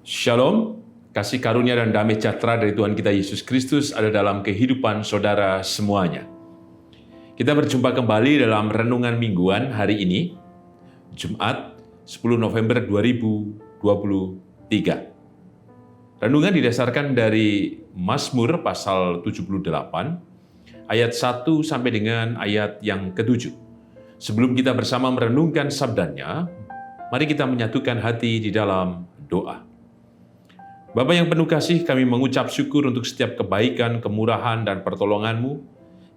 Shalom, kasih karunia dan damai sejahtera dari Tuhan kita Yesus Kristus ada dalam kehidupan saudara semuanya. Kita berjumpa kembali dalam renungan mingguan hari ini, Jumat 10 November 2023. Renungan didasarkan dari Mazmur pasal 78, ayat 1 sampai dengan ayat yang ke-7. Sebelum kita bersama merenungkan sabdanya, mari kita menyatukan hati di dalam doa. Bapa yang penuh kasih, kami mengucap syukur untuk setiap kebaikan, kemurahan, dan pertolongan-Mu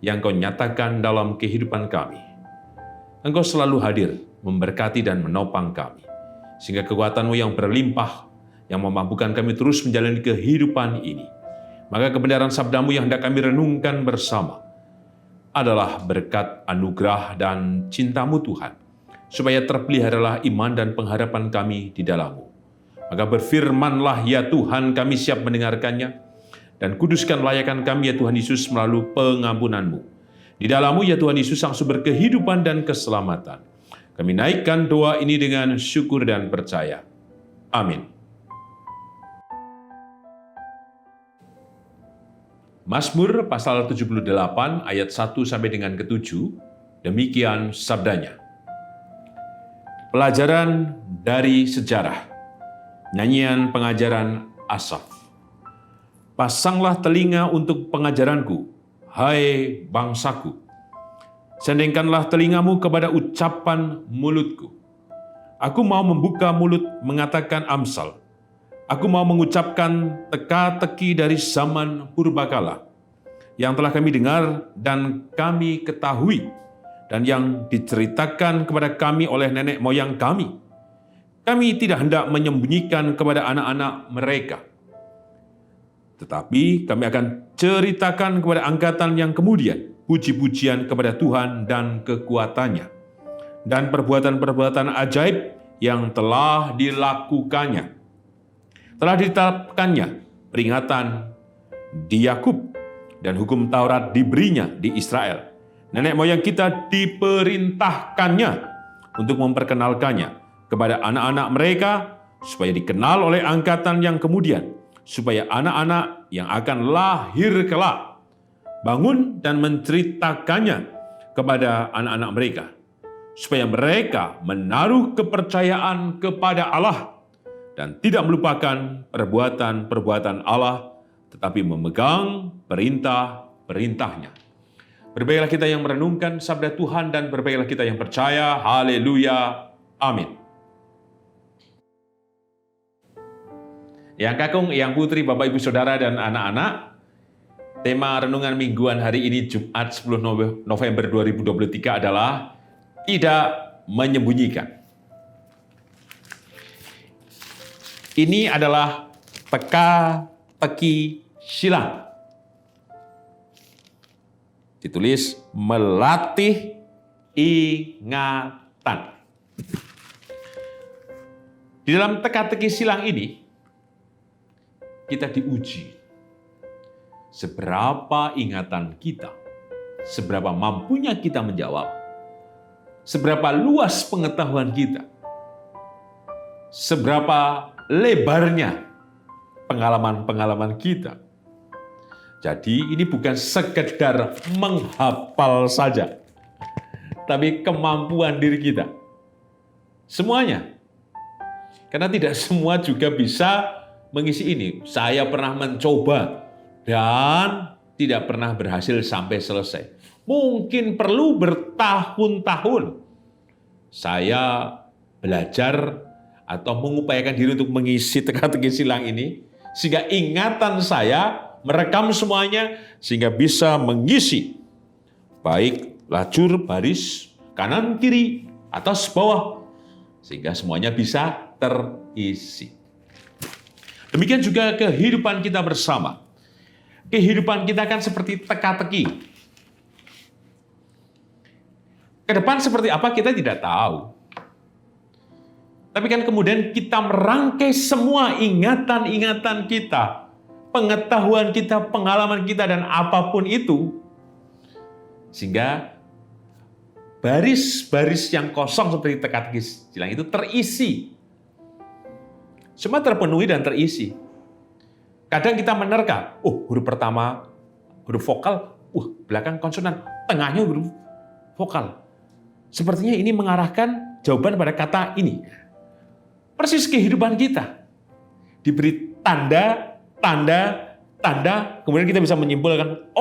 yang Kau nyatakan dalam kehidupan kami. Engkau selalu hadir, memberkati dan menopang kami, sehingga kekuatan-Mu yang berlimpah, yang memampukan kami terus menjalani kehidupan ini. Maka kebenaran sabda-Mu yang hendak kami renungkan bersama adalah berkat anugerah dan cinta-Mu Tuhan, supaya terpeliharalah iman dan pengharapan kami di dalam-Mu. Maka berfirmanlah ya Tuhan, kami siap mendengarkannya, dan kuduskan layakan kami ya Tuhan Yesus melalui pengampunan-Mu. Di dalam-Mu ya Tuhan Yesus sang sumber kehidupan dan keselamatan. Kami naikkan doa ini dengan syukur dan percaya. Amin. Mazmur pasal 78 ayat 1 sampai dengan ke-7, demikian sabdanya. Pelajaran dari sejarah. Nyanyian pengajaran Asaf. Pasanglah telinga untuk pengajaranku, hai bangsaku. Sendengkanlah telingamu kepada ucapan mulutku. Aku mau membuka mulut mengatakan amsal. Aku mau mengucapkan teka-teki dari zaman purbakala, yang telah kami dengar dan kami ketahui, dan yang diceritakan kepada kami oleh nenek moyang kami. Kami tidak hendak menyembunyikan kepada anak-anak mereka. Tetapi kami akan ceritakan kepada angkatan yang kemudian, puji-pujian kepada Tuhan dan kekuatannya, dan perbuatan-perbuatan ajaib yang telah dilakukannya. Telah ditetapkannya peringatan di Yakub, dan hukum Taurat diberinya di Israel. Nenek moyang kita diperintahkannya untuk memperkenalkannya kepada anak-anak mereka, supaya dikenal oleh angkatan yang kemudian, supaya anak-anak yang akan lahir kelak bangun dan menceritakannya kepada anak-anak mereka, supaya mereka menaruh kepercayaan kepada Allah dan tidak melupakan perbuatan-perbuatan Allah, tetapi memegang perintah-perintahnya. Berbahagialah kita yang merenungkan sabda Tuhan dan berbahagialah kita yang percaya. Haleluya. Amin. Yang kakung, yang putri, Bapak, Ibu, Saudara, dan anak-anak, tema renungan mingguan hari ini Jumat 10 November 2023 adalah tidak menyembunyikan. Ini adalah teka-teki silang. Ditulis melatih ingatan. Di dalam teka-teki silang ini, kita diuji seberapa ingatan kita, seberapa mampunya kita menjawab, seberapa luas pengetahuan kita, seberapa lebarnya pengalaman-pengalaman kita. Jadi ini bukan sekedar menghafal saja, tapi kemampuan diri kita. Semuanya. Karena tidak semua juga bisa mengisi ini. Saya pernah mencoba dan tidak pernah berhasil sampai selesai. Mungkin perlu bertahun-tahun saya belajar atau mengupayakan diri untuk mengisi teka-teki silang ini, sehingga ingatan saya merekam semuanya, sehingga bisa mengisi baik lajur, baris, kanan, kiri, atas, bawah, sehingga semuanya bisa terisi. Demikian juga kehidupan kita bersama. Kehidupan kita kan seperti teka-teki. Ke depan seperti apa kita tidak tahu. Tapi kan kemudian kita merangkai semua ingatan-ingatan kita, pengetahuan kita, pengalaman kita, dan apapun itu, sehingga baris-baris yang kosong seperti teka-teki silang itu terisi semua terpenuhi dan terisi. Kadang kita menerka, huruf pertama huruf vokal, belakang konsonan, tengahnya huruf vokal. Sepertinya ini mengarahkan jawaban pada kata ini. Persis kehidupan kita. Diberi tanda, kemudian kita bisa menyimpulkan,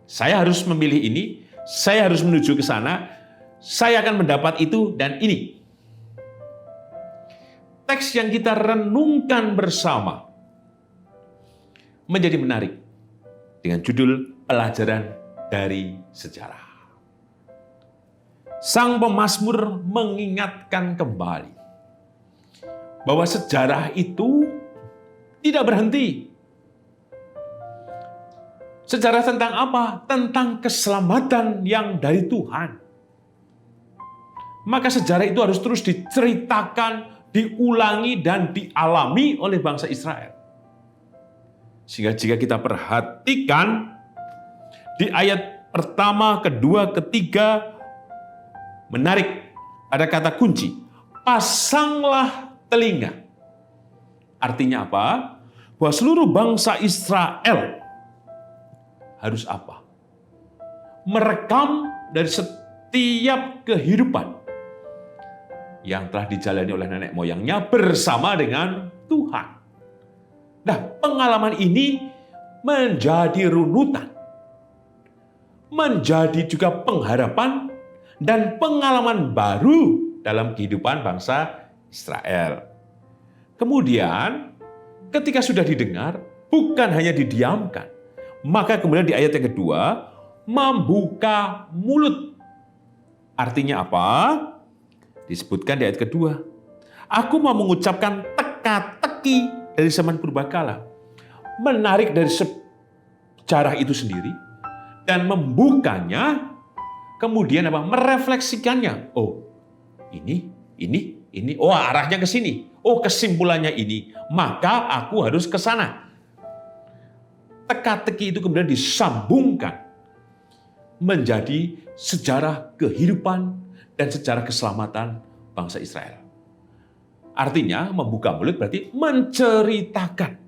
saya harus memilih ini, saya harus menuju ke sana, saya akan mendapat itu dan ini. Teks yang kita renungkan bersama menjadi menarik dengan judul Pelajaran dari Sejarah. Sang pemazmur mengingatkan kembali bahwa sejarah itu tidak berhenti. Sejarah tentang apa? Tentang keselamatan yang dari Tuhan. Maka sejarah itu harus terus diceritakan, diulangi, dan dialami oleh bangsa Israel. Sehingga jika kita perhatikan di ayat pertama, kedua, ketiga, menarik, ada kata kunci, pasanglah telinga. Artinya apa? Bahwa seluruh bangsa Israel harus apa? Merekam dari setiap kehidupan yang telah dijalani oleh nenek moyangnya bersama dengan Tuhan. Nah, pengalaman ini menjadi runutan, menjadi juga pengharapan dan pengalaman baru dalam kehidupan bangsa Israel. Kemudian, ketika sudah didengar, bukan hanya didiamkan, maka kemudian di ayat yang kedua, membuka mulut. Artinya apa? Disebutkan di ayat kedua, aku mau mengucapkan teka-teki dari zaman purbakala, menarik dari sejarah itu sendiri, dan membukanya, kemudian apa? Merefleksikannya. Ini, arahnya ke sini. Kesimpulannya ini. Maka aku harus ke sana. Teka-teki itu kemudian disambungkan menjadi sejarah kehidupan dan sejarah keselamatan bangsa Israel. Artinya, membuka mulut berarti menceritakan.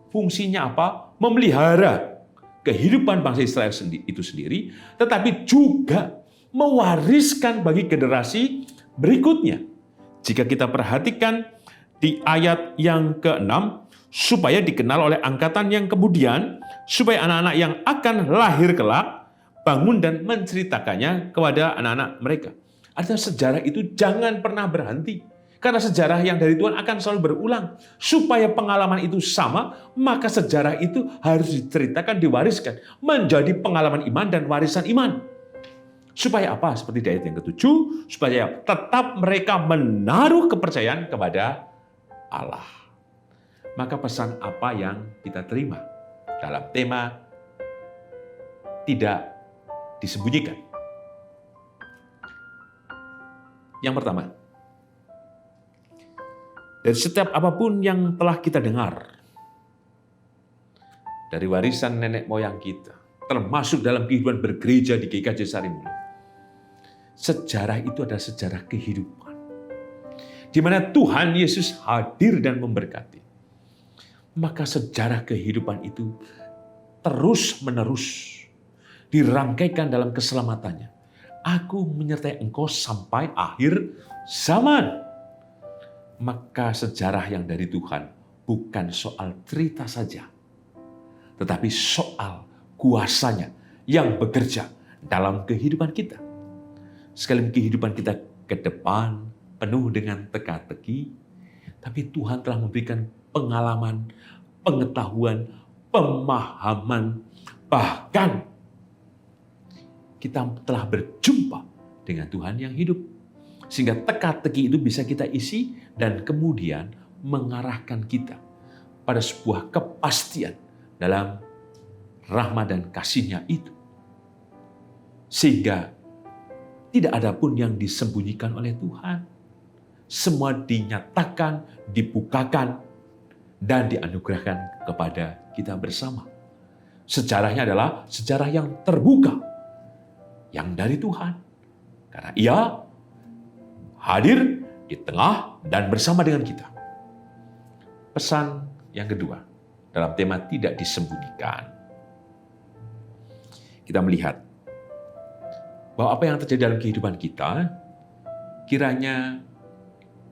Fungsinya apa? Memelihara kehidupan bangsa Israel itu sendiri, tetapi juga mewariskan bagi generasi berikutnya. Jika kita perhatikan di ayat yang ke-6, supaya dikenal oleh angkatan yang kemudian, supaya anak-anak yang akan lahir kelak bangun dan menceritakannya kepada anak-anak mereka. Artinya sejarah itu jangan pernah berhenti. Karena sejarah yang dari Tuhan akan selalu berulang. Supaya pengalaman itu sama, maka sejarah itu harus diceritakan, diwariskan. Menjadi pengalaman iman dan warisan iman. Supaya apa? Seperti di ayat yang ke-7, supaya tetap mereka menaruh kepercayaan kepada Allah. Maka pesan apa yang kita terima dalam tema tidak disembunyikan? Yang pertama, dari setiap apapun yang telah kita dengar, dari warisan nenek moyang kita, termasuk dalam kehidupan bergereja di GKJ Sarimulyo, sejarah itu adalah sejarah kehidupan, di mana Tuhan Yesus hadir dan memberkati. Maka sejarah kehidupan itu terus-menerus dirangkaikan dalam keselamatannya. Aku menyertai engkau sampai akhir zaman. Maka sejarah yang dari Tuhan bukan soal cerita saja, tetapi soal kuasanya yang bekerja dalam kehidupan kita. Sekali kehidupan kita ke depan penuh dengan teka-teki, tapi Tuhan telah memberikan pengalaman, pengetahuan, pemahaman, bahkan kita telah berjumpa dengan Tuhan yang hidup. Sehingga teka-teki itu bisa kita isi dan kemudian mengarahkan kita pada sebuah kepastian dalam rahmat dan kasih-Nya itu. Sehingga tidak ada pun yang disembunyikan oleh Tuhan. Semua dinyatakan, dibukakan, dan dianugerahkan kepada kita bersama. Sejarahnya adalah sejarah yang terbuka, yang dari Tuhan. Karena Ia hadir di tengah dan bersama dengan kita. Pesan yang kedua, dalam tema tidak disembunyikan. Kita melihat bahwa apa yang terjadi dalam kehidupan kita, kiranya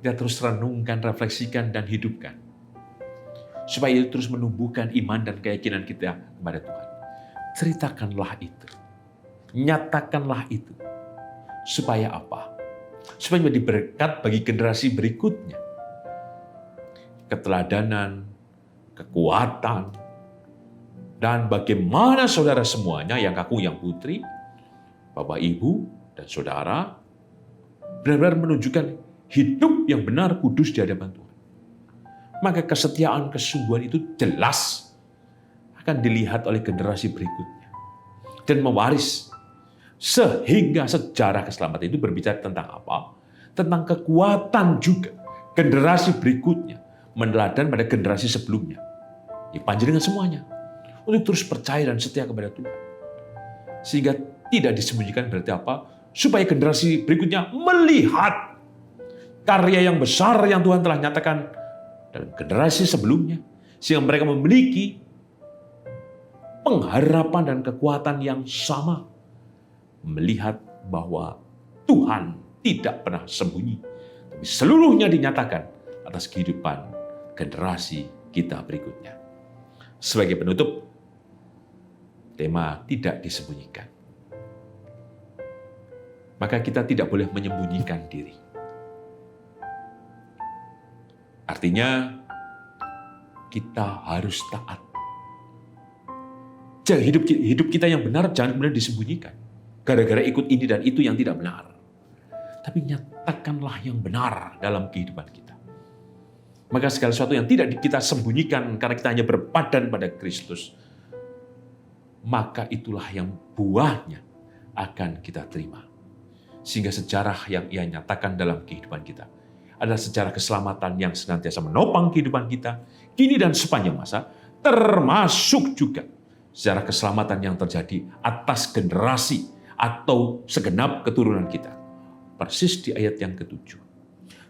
kita terus renungkan, refleksikan, dan hidupkan. Supaya itu terus menumbuhkan iman dan keyakinan kita kepada Tuhan. Ceritakanlah itu. Nyatakanlah itu. Supaya apa? Supaya menjadi berkat bagi generasi berikutnya. Keteladanan, kekuatan, dan bagaimana saudara semuanya, yang kakung, yang putri, Bapak, Ibu, dan saudara, benar-benar menunjukkan hidup yang benar, kudus di hadapan Tuhan. Maka kesetiaan, kesungguhan itu jelas akan dilihat oleh generasi berikutnya. Dan mewaris. Sehingga sejarah keselamatan itu berbicara tentang apa? Tentang kekuatan juga. Generasi berikutnya meneladani pada generasi sebelumnya. Panjenengan semuanya. Untuk terus percaya dan setia kepada Tuhan. Sehingga tidak disembunyikan berarti apa? Supaya generasi berikutnya melihat karya yang besar yang Tuhan telah nyatakan dalam generasi sebelumnya, sehingga mereka memiliki pengharapan dan kekuatan yang sama, melihat bahwa Tuhan tidak pernah sembunyi, tapi seluruhnya dinyatakan atas kehidupan generasi kita berikutnya. Sebagai penutup, tema tidak disembunyikan. Maka kita tidak boleh menyembunyikan diri. Artinya, kita harus taat. Hidup kita yang benar jangan kemudian disembunyikan. Gara-gara ikut ini dan itu yang tidak benar. Tapi nyatakanlah yang benar dalam kehidupan kita. Maka segala sesuatu yang tidak kita sembunyikan karena kita hanya berpadan pada Kristus, maka itulah yang buahnya akan kita terima. Sehingga sejarah yang Ia nyatakan dalam kehidupan kita adalah sejarah keselamatan yang senantiasa menopang kehidupan kita, kini dan sepanjang masa, termasuk juga sejarah keselamatan yang terjadi atas generasi atau segenap keturunan kita. Persis di ayat yang ke-7.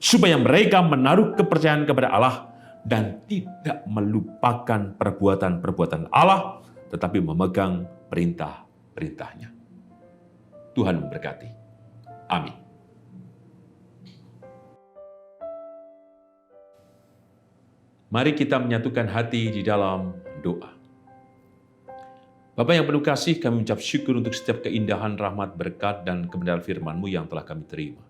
Supaya mereka menaruh kepercayaan kepada Allah dan tidak melupakan perbuatan-perbuatan Allah, tetapi memegang perintah-perintahnya. Tuhan memberkati. Amin. Mari kita menyatukan hati di dalam doa. Bapa yang penuh kasih, kami mengucap syukur untuk setiap keindahan, rahmat, berkat, dan kebenaran firman-Mu yang telah kami terima.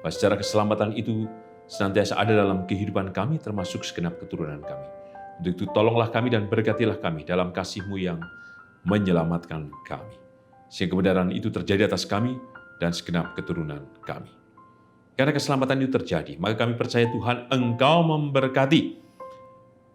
Bahwa secara keselamatan itu senantiasa ada dalam kehidupan kami, termasuk segenap keturunan kami. Untuk itu tolonglah kami dan berkatilah kami dalam kasih-Mu yang menyelamatkan kami. Sehingga kebenaran itu terjadi atas kami dan segenap keturunan kami. Karena keselamatan itu terjadi, maka kami percaya Tuhan Engkau memberkati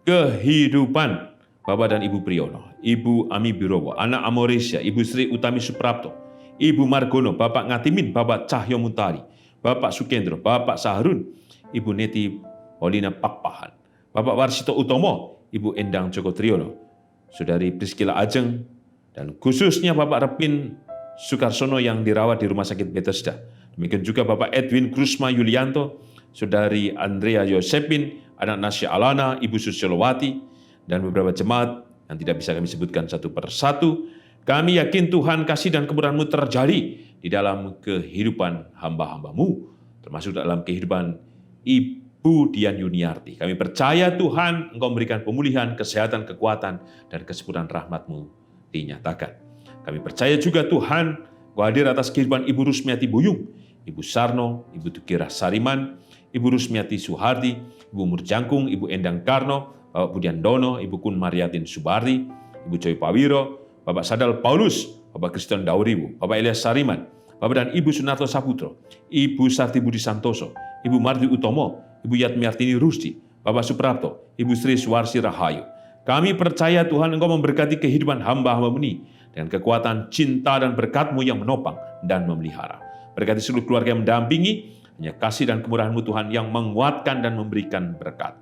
kehidupan Bapak dan Ibu Priyono, Ibu Ami Birowo, anak Amoresia, Ibu Sri Utami Suprapto, Ibu Margono, Bapak Ngatimin, Bapak Cahyo Muntari, Bapak Sukendro, Bapak Sahrun, Ibu Neti Paulina Pakpahan, Bapak Warsito Utomo, Ibu Endang Joko Triyono, Saudari Priscilla Ajeng, dan khususnya Bapak Repin Sukarsono yang dirawat di Rumah Sakit Bethesda. Demikian juga Bapak Edwin Krusma Yulianto, Saudari Andrea Yosepin, anak Nasya Alana, Ibu Susiolowati, dan beberapa jemaat yang tidak bisa kami sebutkan satu persatu. Kami yakin Tuhan kasih dan kemurahan-Mu terjadi di dalam kehidupan hamba-hamba-Mu, termasuk dalam kehidupan Ibu Dian Yuniarti. Kami percaya Tuhan Engkau memberikan pemulihan, kesehatan, kekuatan, dan kesempurnaan rahmat-Mu dinyatakan. Kami percaya juga Tuhan Engkau hadir atas kehidupan Ibu Rusmiati Buyung, Ibu Sarno, Ibu Tukirah Sariman, Ibu Rusmiati Suhardi, Ibu Murjangkung, Ibu Endang Karno, Bapak Budian Dono, Ibu Kun Mariatin Subardi, Ibu Joy Pawiro, Bapak Sadal Paulus, Bapak Kristen Dauribu, Bapak Elias Sariman, Bapak dan Ibu Sunarto Saputro, Ibu Sarti Budi Santoso, Ibu Mardi Utomo, Ibu Yatmiartini Rusdi, Bapak Suprapto, Ibu Sri Suwarsi Rahayu. Kami percaya Tuhan Engkau memberkati kehidupan hamba-hamba-Mu ini dengan kekuatan cinta dan berkat-Mu yang menopang dan memelihara. Berkati seluruh keluarga yang mendampingi, hanya kasih dan kemurahan-Mu Tuhan yang menguatkan dan memberikan berkat.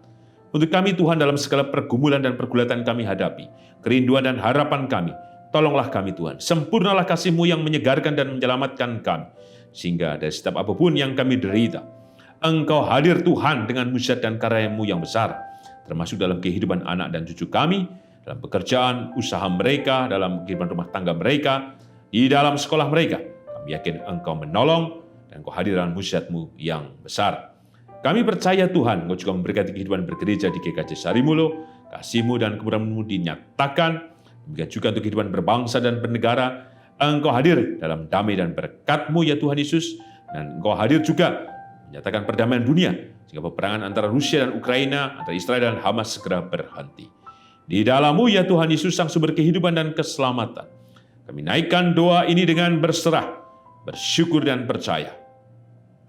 Untuk kami Tuhan dalam segala pergumulan dan pergulatan kami hadapi, kerinduan dan harapan kami, tolonglah kami Tuhan, sempurnalah kasih-Mu yang menyegarkan dan menyelamatkan kami, sehingga dari setiap apapun yang kami derita, Engkau hadir Tuhan dengan mujizat dan karya-Mu yang besar, termasuk dalam kehidupan anak dan cucu kami, dalam pekerjaan, usaha mereka, dalam kehidupan rumah tangga mereka, di dalam sekolah mereka. Kami yakin Engkau menolong dan Engkau hadir dalam mujizat-Mu yang besar. Kami percaya Tuhan, Engkau juga memberkati kehidupan bergereja di GKJ Sarimulo, kasih-Mu dan kemurahan-Mu dinyatakan, demikian juga untuk kehidupan berbangsa dan bernegara. Engkau hadir dalam damai dan berkat-Mu ya Tuhan Yesus, dan Engkau hadir juga menyatakan perdamaian dunia, sehingga peperangan antara Rusia dan Ukraina, antara Israel dan Hamas segera berhenti. Di dalam-Mu ya Tuhan Yesus, sang sumber kehidupan dan keselamatan, kami naikkan doa ini dengan berserah, bersyukur dan percaya.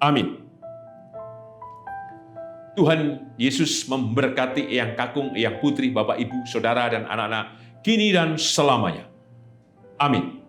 Amin. Tuhan Yesus memberkati Eyang Kakung, Eyang Putri, Bapak, Ibu, Saudara, dan anak-anak, kini dan selamanya. Amin.